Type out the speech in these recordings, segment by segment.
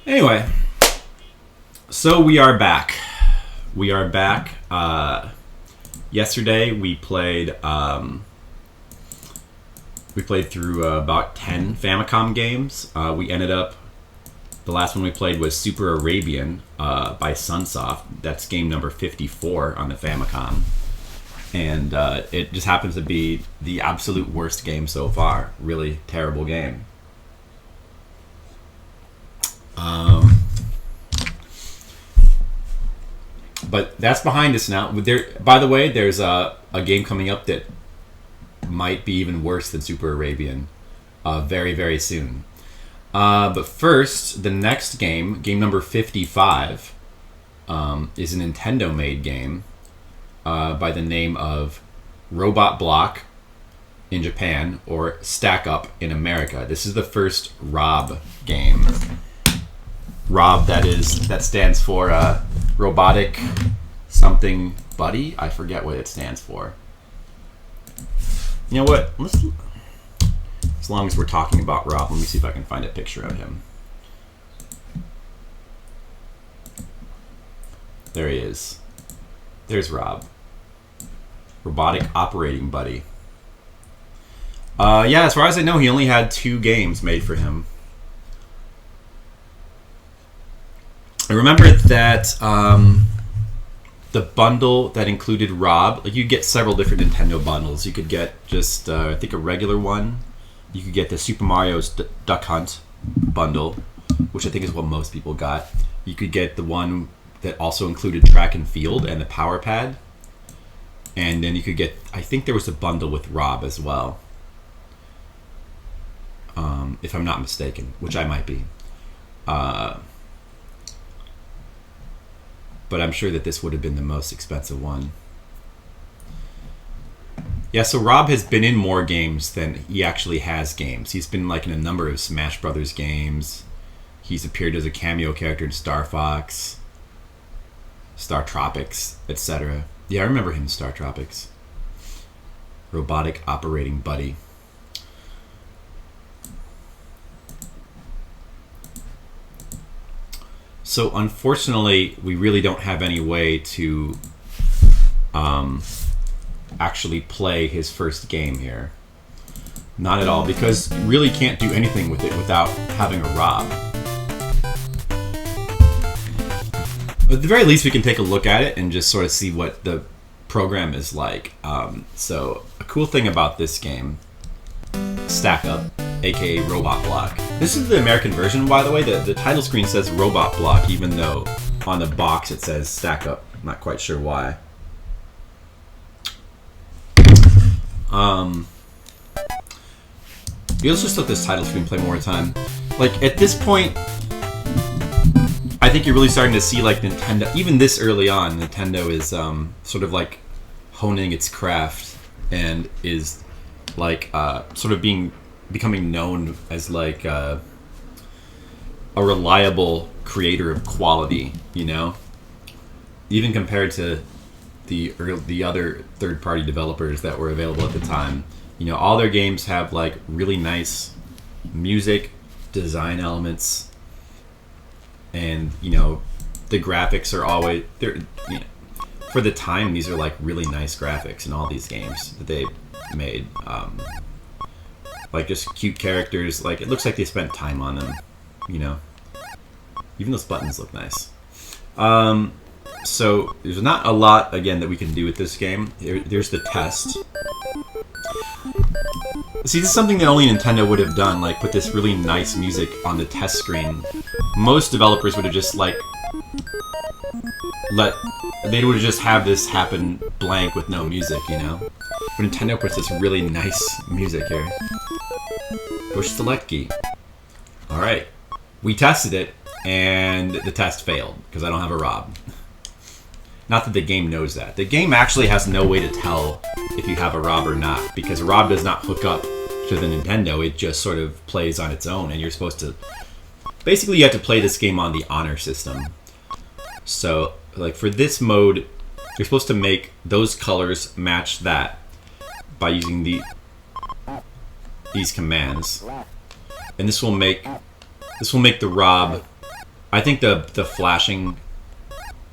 Anyway, so we are back. We are back. Yesterday we played through about 10 Famicom games. We ended up, the last one we played was Super Arabian by Sunsoft. That's game number 54 on the Famicom. And it just happens to be the absolute worst game so far. Really terrible game. But that's behind us now. By the way, there's a game coming up that might be even worse than Super Arabian very, very soon. But first, the next game number 55, is a Nintendo-made game by the name of Robot Block in Japan or Stack Up in America. This is the first R.O.B game. R.O.B, that stands for Robotic something Buddy. I forget what it stands for. You know what? As long as we're talking about R.O.B, let me see if I can find a picture of him. There he is. There's R.O.B. Robotic Operating Buddy. Yeah, as far as I know, he only had 2 games made for him. I remember that the bundle that included R.O.B, like you get several different Nintendo bundles. You could get just, I think, a regular one. You could get the Super Mario's Duck Hunt bundle, which I think is what most people got. You could get the one that also included Track and Field and the Power Pad. And then you could get, I think there was a bundle with R.O.B as well. If I'm not mistaken, which I might be. But I'm sure that this would have been the most expensive one. Yeah, so R.O.B has been in more games than he actually has games. He's been like in a number of Smash Brothers games. He's appeared as a cameo character in Star Fox, Star Tropics, etc. Yeah, I remember him in Star Tropics. Robotic Operating Buddy. So unfortunately, we really don't have any way to actually play his first game here. Not at all, because you really can't do anything with it without having a R.O.B. At the very least, we can take a look at it and just sort of see what the program is like. So a cool thing about this game, Stack Up, aka Robot Block. This is the American version, by the way. The title screen says Robot Block, even though on the box it says Stack Up. I'm not quite sure why. Let's just let this title screen play more time. Like, at this point, I think you're really starting to see, like, Nintendo, even this early on, Nintendo is sort of like honing its craft and is like sort of becoming known as like a reliable creator of quality, you know, even compared to the other third-party developers that were available at the time. You know, all their games have like really nice music, design elements, and you know, the graphics are always for the time, these are like really nice graphics in all these games that they made. Like just cute characters. Like it looks like they spent time on them, you know. Even those buttons look nice. So there's not a lot again that we can do with this game. There's the test. See, this is something that only Nintendo would have done, like put this really nice music on the test screen. Most developers would have just like they would have just have this happen blank with no music, you know. But Nintendo puts this really nice music here. Push select key. Alright. We tested it, and the test failed, because I don't have a R.O.B. Not that the game knows that. The game actually has no way to tell if you have a R.O.B or not, because a R.O.B does not hook up to the Nintendo. It just sort of plays on its own, and you're supposed to... Basically, you have to play this game on the honor system. So, like, for this mode, you're supposed to make those colors match that by using these commands, and this will make the R.O.B I think the flashing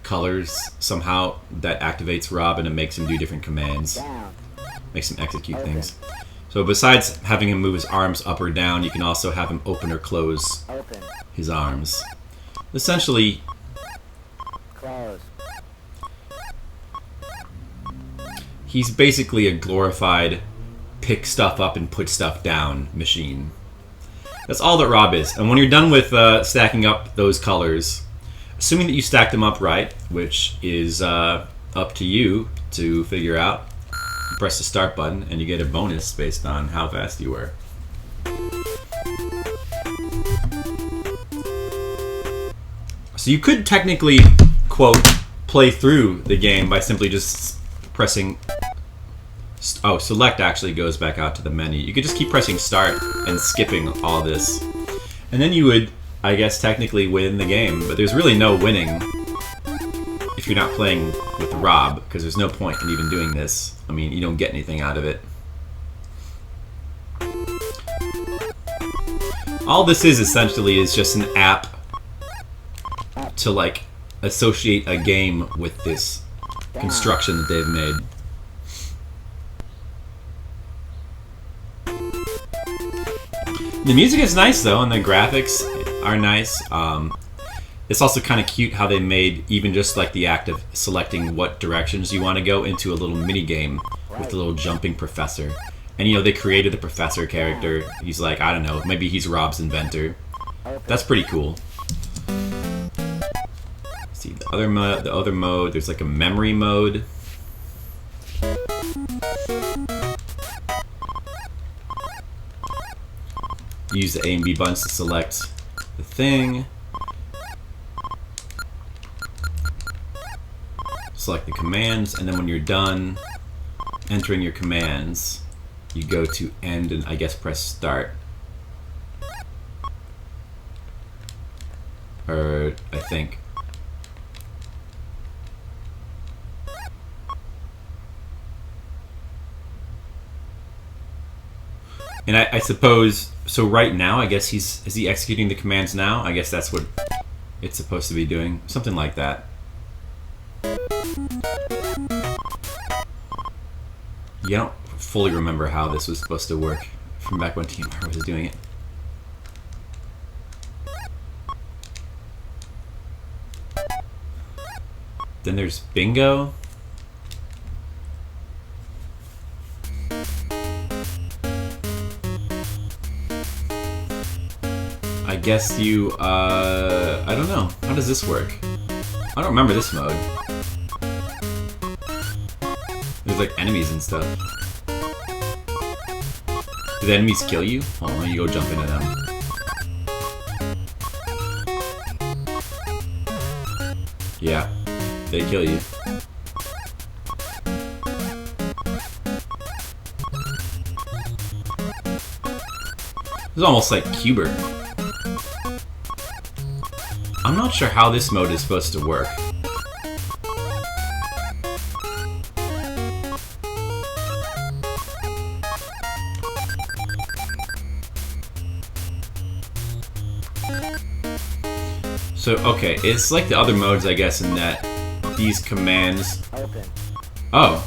colors somehow that activates Rob and it makes him do different commands. Makes him execute things. So besides having him move his arms up or down, you can also have him open or close his arms. Essentially, he's basically a glorified pick stuff up and put stuff down machine. That's all that R.O.B is. And when you're done with stacking up those colors, assuming that you stack them up right, which is up to you to figure out, you press the start button and you get a bonus based on how fast you were. So you could technically, quote, play through the game by simply just pressing... Oh, select actually goes back out to the menu. You could just keep pressing start and skipping all this. And then you would, I guess, technically win the game. But there's really no winning if you're not playing with R.O.B, because there's no point in even doing this. I mean, you don't get anything out of it. All this is essentially is just an app to, like, associate a game with this construction that they've made. The music is nice though, and the graphics are nice. It's also kind of cute how they made even just like the act of selecting what directions you want to go into a little mini game with the little jumping professor. And you know, they created the professor character. He's like, I don't know, maybe he's R.O.B.'s inventor. That's pretty cool. See the other mode. There's like a memory mode. Use the A and B buttons to select the thing. Select the commands, and then when you're done entering your commands, you go to end and I guess press start. Or I think. And I suppose, so right now, I guess is he executing the commands now? I guess that's what it's supposed to be doing. Something like that. You don't fully remember how this was supposed to work from back when Team R was doing it. Then there's bingo. I guess you, I don't know. How does this work? I don't remember this mode. There's like enemies and stuff. Do the enemies kill you? Oh, you go jump into them. Yeah, they kill you. It's almost like Cuber. I'm not sure how this mode is supposed to work. So, okay, it's like the other modes, I guess, in that these commands... Oh.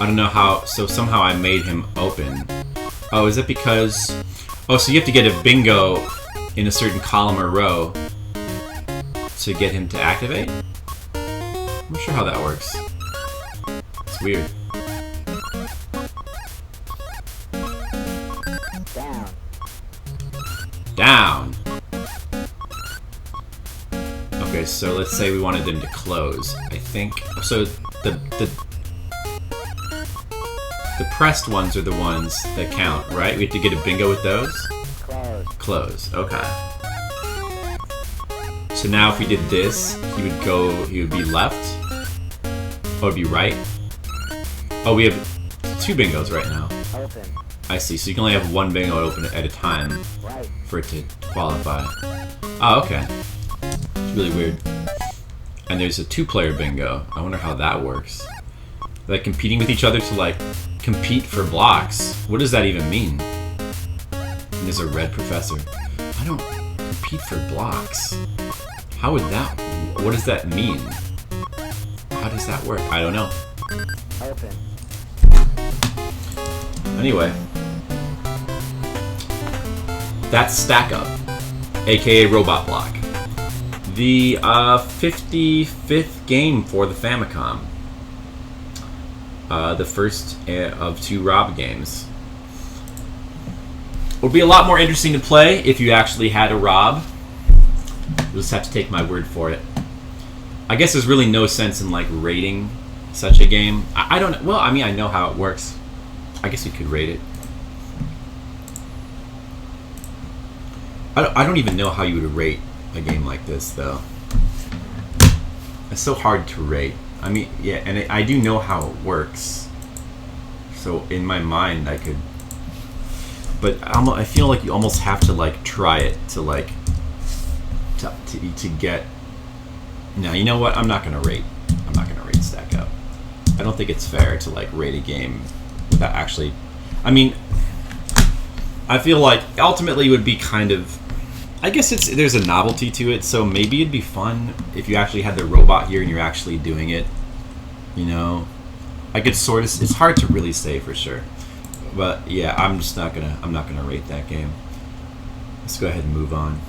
I don't know how... So somehow I made him open. Oh, is it because... Oh, so you have to get a bingo in a certain column or row to get him to activate? I'm not sure how that works. It's weird. Down. Okay, so let's say we wanted them to close. I think so. The pressed ones are the ones that count, right? We have to get a bingo with those. Close. Okay. So now if we did this, he would be left. Oh, it'd be right. Oh, we have 2 bingos right now. I see. So you can only have 1 bingo open at a time for it to qualify. Oh, okay. It's really weird. And there's a 2-player bingo. I wonder how that works. Like competing with each other to like compete for blocks. What does that even mean? And there's a red professor. I don't compete for blocks. How would that... What does that mean? How does that work? I don't know. Open. Anyway. That's Stack Up, aka Robot Block. The 55th game for the Famicom. The first of 2 R.O.B games. Would be a lot more interesting to play if you actually had a R.O.B. You'll just have to take my word for it. I guess there's really no sense in like rating such a game. I don't. Well, I mean, I know how it works. I guess you could rate it. I don't even know how you would rate a game like this, though. It's so hard to rate. I mean, yeah, and I do know how it works. So in my mind, I could. But I feel like you almost have to like try it to like to get. Now you know what? I'm not gonna rate Stack Up. I don't think it's fair to like rate a game without actually. I mean, I feel like ultimately it would be kind of. I guess there's a novelty to it, so maybe it'd be fun if you actually had the robot here and you're actually doing it. You know, I could sort of. It's hard to really say for sure, but yeah, I'm not gonna rate that game. Let's go ahead and move on.